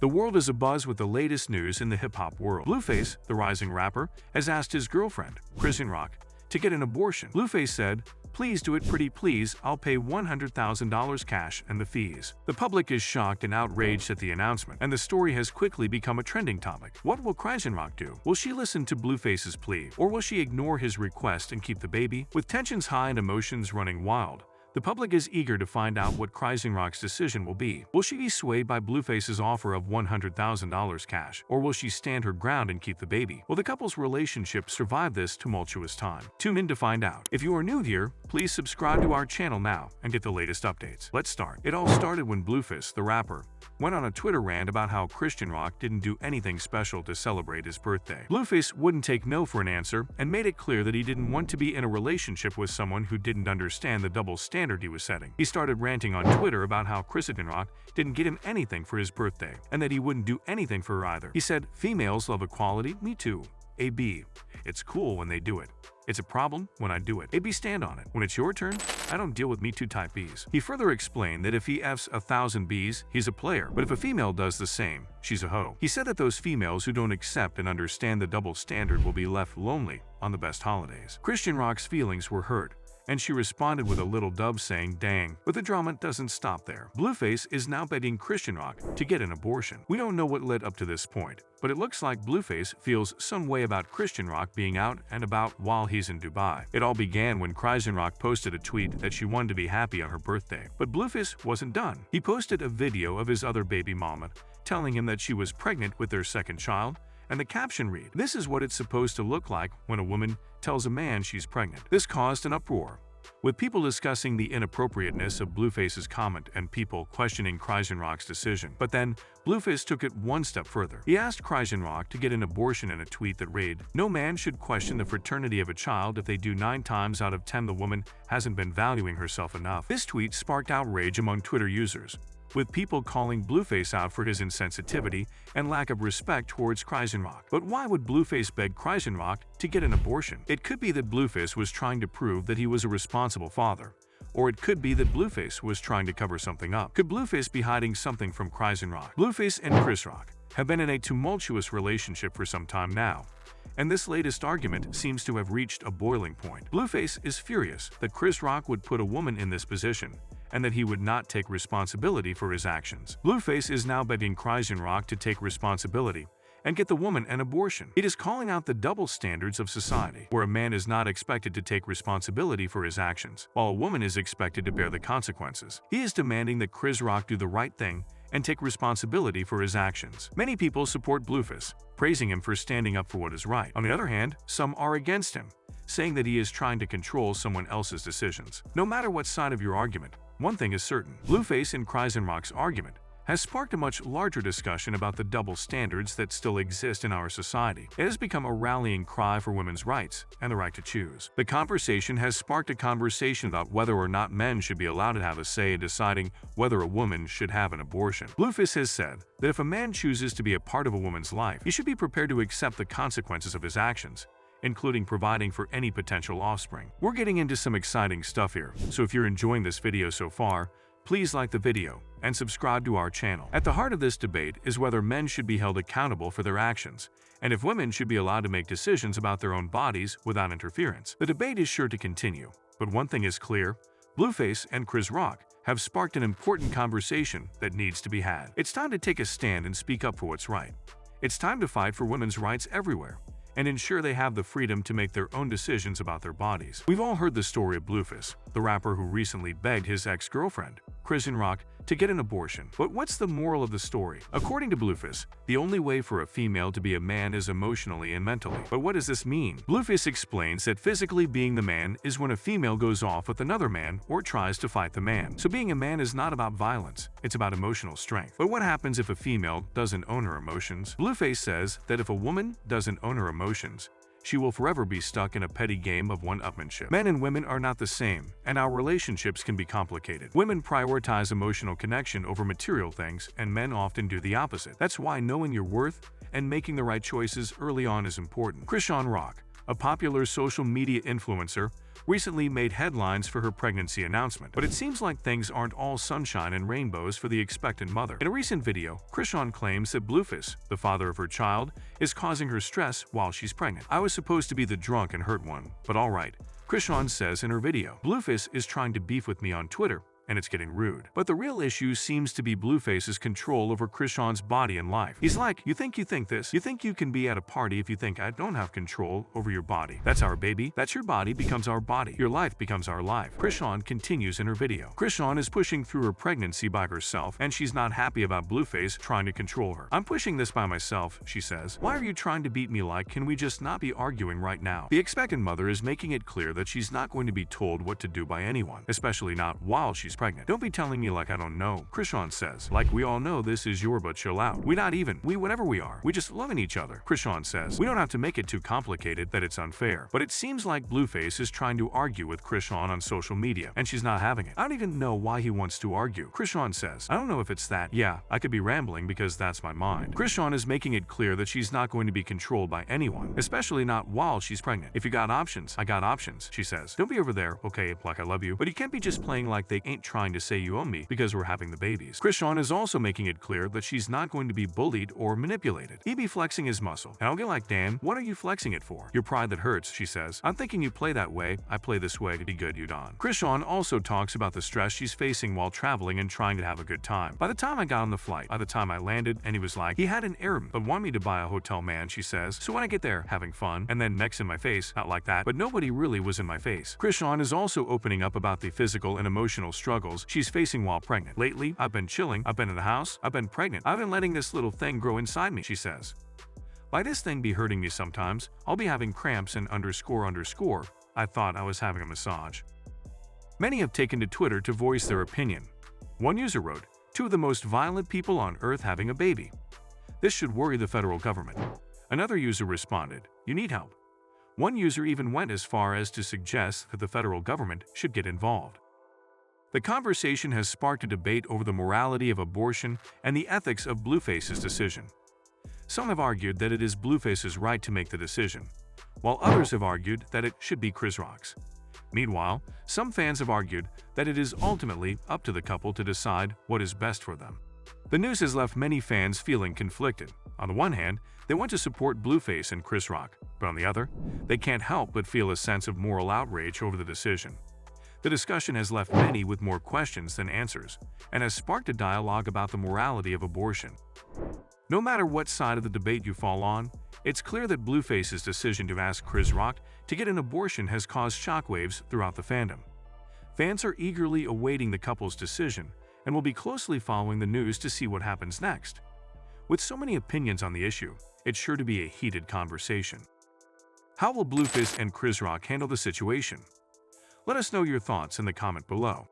The world is abuzz with the latest news in the hip-hop world. Blueface, the rising rapper, has asked his girlfriend, ChriseanRock, to get an abortion. Blueface said, "Please do it, pretty please, I'll pay $100,000 cash and the fees." The public is shocked and outraged at the announcement, and the story has quickly become a trending topic. What will ChriseanRock do? Will she listen to Blueface's plea, or will she ignore his request and keep the baby? With tensions high and emotions running wild, the public is eager to find out what ChriseanRock's decision will be. Will she be swayed by Blueface's offer of $100,000 cash, or will she stand her ground and keep the baby? Will the couple's relationship survive this tumultuous time? Tune in to find out. If you are new here, please subscribe to our channel now and get the latest updates. Let's start. It all started when Blueface, the rapper, went on a Twitter rant about how ChriseanRock didn't do anything special to celebrate his birthday. Blueface wouldn't take no for an answer and made it clear that he didn't want to be in a relationship with someone who didn't understand the double standard he was setting. He started ranting on Twitter about how ChriseanRock didn't get him anything for his birthday and that he wouldn't do anything for her either. He said, "Females love equality, me too. AB. It's cool when they do it. It's a problem when I do it. AB, stand on it. When it's your turn, I don't deal with Me Too type Bs." He further explained that if he F's 1,000 Bs, he's a player, but if a female does the same, she's a hoe. He said that those females who don't accept and understand the double standard will be left lonely on the best holidays. ChriseanRock's feelings were hurt, and she responded with a little dub saying, "Dang." But the drama doesn't stop there. Blueface is now begging ChriseanRock to get an abortion. We don't know what led up to this point, but it looks like Blueface feels some way about ChriseanRock being out and about while he's in Dubai. It all began when ChriseanRock posted a tweet that she wanted to be happy on her birthday. But Blueface wasn't done. He posted a video of his other baby mama telling him that she was pregnant with their second child, and the caption read, "This is what it's supposed to look like when a woman tells a man she's pregnant." This caused an uproar, with people discussing the inappropriateness of Blueface's comment and people questioning ChriseanRock's decision. But then, Blueface took it one step further. He asked ChriseanRock to get an abortion in a tweet that read, "No man should question the fraternity of a child if they do 9 times out of 10 the woman hasn't been valuing herself enough." This tweet sparked outrage among Twitter users, with people calling Blueface out for his insensitivity and lack of respect towards ChriseanRock. But why would Blueface beg ChriseanRock to get an abortion? It could be that Blueface was trying to prove that he was a responsible father, or it could be that Blueface was trying to cover something up. Could Blueface be hiding something from ChriseanRock? Blueface and ChriseanRock have been in a tumultuous relationship for some time now, and this latest argument seems to have reached a boiling point. Blueface is furious that ChriseanRock would put a woman in this position and that he would not take responsibility for his actions. Blueface is now begging ChriseanRock to take responsibility and get the woman an abortion. It is calling out the double standards of society, where a man is not expected to take responsibility for his actions, while a woman is expected to bear the consequences. He is demanding that ChriseanRock do the right thing and take responsibility for his actions. Many people support Blueface, praising him for standing up for what is right. On the other hand, some are against him, saying that he is trying to control someone else's decisions. No matter what side of your argument, one thing is certain: Blueface and ChriseanRock's argument has sparked a much larger discussion about the double standards that still exist in our society. It has become a rallying cry for women's rights and the right to choose. The conversation has sparked a conversation about whether or not men should be allowed to have a say in deciding whether a woman should have an abortion. Blueface has said that if a man chooses to be a part of a woman's life, he should be prepared to accept the consequences of his actions, including providing for any potential offspring. We're getting into some exciting stuff here, so if you're enjoying this video so far, please like the video and subscribe to our channel. At the heart of this debate is whether men should be held accountable for their actions, and if women should be allowed to make decisions about their own bodies without interference. The debate is sure to continue, but one thing is clear: Blueface and ChriseanRock have sparked an important conversation that needs to be had. It's time to take a stand and speak up for what's right. It's time to fight for women's rights everywhere and ensure they have the freedom to make their own decisions about their bodies. We've all heard the story of Blueface, the rapper who recently begged his ex-girlfriend, ChriseanRock, to get an abortion. But what's the moral of the story? According to Blueface, the only way for a female to be a man is emotionally and mentally. But what does this mean? Blueface explains that physically being the man is when a female goes off with another man or tries to fight the man. So being a man is not about violence, it's about emotional strength. But what happens if a female doesn't own her emotions? Blueface says that if a woman doesn't own her emotions, she will forever be stuck in a petty game of one-upmanship. Men and women are not the same, and our relationships can be complicated. Women prioritize emotional connection over material things, and men often do the opposite. That's why knowing your worth and making the right choices early on is important. ChriseanRock, a popular social media influencer, recently made headlines for her pregnancy announcement. But it seems like things aren't all sunshine and rainbows for the expectant mother. In a recent video, ChriseanRock claims that Blueface, the father of her child, is causing her stress while she's pregnant. "I was supposed to be the drunk and hurt one, but alright," ChriseanRock says in her video. "Blueface is trying to beef with me on Twitter, and it's getting rude." But the real issue seems to be Blueface's control over ChriseanRock's body and life. He's like, you think this? You think you can be at a party if you think I don't have control over your body? That's our baby. That's your body becomes our body. Your life becomes our life." ChriseanRock continues in her video. ChriseanRock is pushing through her pregnancy by herself, and she's not happy about Blueface trying to control her. "I'm pushing this by myself," she says. "Why are you trying to beat me like, can we just not be arguing right now?" The expectant mother is making it clear that she's not going to be told what to do by anyone, especially not while she's pregnant. "Don't be telling me like I don't know," ChriseanRock says. "Like we all know this is your but chill out. We not even. We whatever we are. We just loving each other," ChriseanRock says. "We don't have to make it too complicated that it's unfair." But it seems like Blueface is trying to argue with ChriseanRock on social media, and she's not having it. "I don't even know why he wants to argue," ChriseanRock says. "I don't know if it's that. Yeah, I could be rambling because that's my mind." ChriseanRock is making it clear that she's not going to be controlled by anyone, especially not while she's pregnant. "If you got options, I got options," she says. "Don't be over there, okay, like I love you, but you can't be just playing like they ain't trying to say you own me because we're having the babies." ChriseanRock is also making it clear that she's not going to be bullied or manipulated. "He be flexing his muscle, and I'll get like, damn, what are you flexing it for? Your pride that hurts," she says. "I'm thinking you play that way, I play this way to be good, you don." ChriseanRock also talks about the stress she's facing while traveling and trying to have a good time. "By the time I got on the flight, by the time I landed, and he was like, he had an Arab, but want me to buy a hotel man," she says. "So when I get there, having fun, and then next in my face, not like that, but nobody really was in my face." ChriseanRock is also opening up about the physical and emotional struggles she's facing while pregnant. "Lately, I've been chilling, I've been in the house, I've been pregnant, I've been letting this little thing grow inside me," she says. "By this thing be hurting me sometimes, I'll be having cramps and underscore. I thought I was having a massage." Many have taken to Twitter to voice their opinion. One user wrote, "Two of the most violent people on earth having a baby. This should worry the federal government." Another user responded, "You need help." One user even went as far as to suggest that the federal government should get involved. The conversation has sparked a debate over the morality of abortion and the ethics of Blueface's decision. Some have argued that it is Blueface's right to make the decision, while others have argued that it should be ChriseanRock's. Meanwhile, some fans have argued that it is ultimately up to the couple to decide what is best for them. The news has left many fans feeling conflicted. On the one hand, they want to support Blueface and ChriseanRock, but on the other, they can't help but feel a sense of moral outrage over the decision. The discussion has left many with more questions than answers, and has sparked a dialogue about the morality of abortion. No matter what side of the debate you fall on, it's clear that Blueface's decision to ask ChriseanRock to get an abortion has caused shockwaves throughout the fandom. Fans are eagerly awaiting the couple's decision and will be closely following the news to see what happens next. With so many opinions on the issue, it's sure to be a heated conversation. How will Blueface and ChriseanRock handle the situation? Let us know your thoughts in the comment below.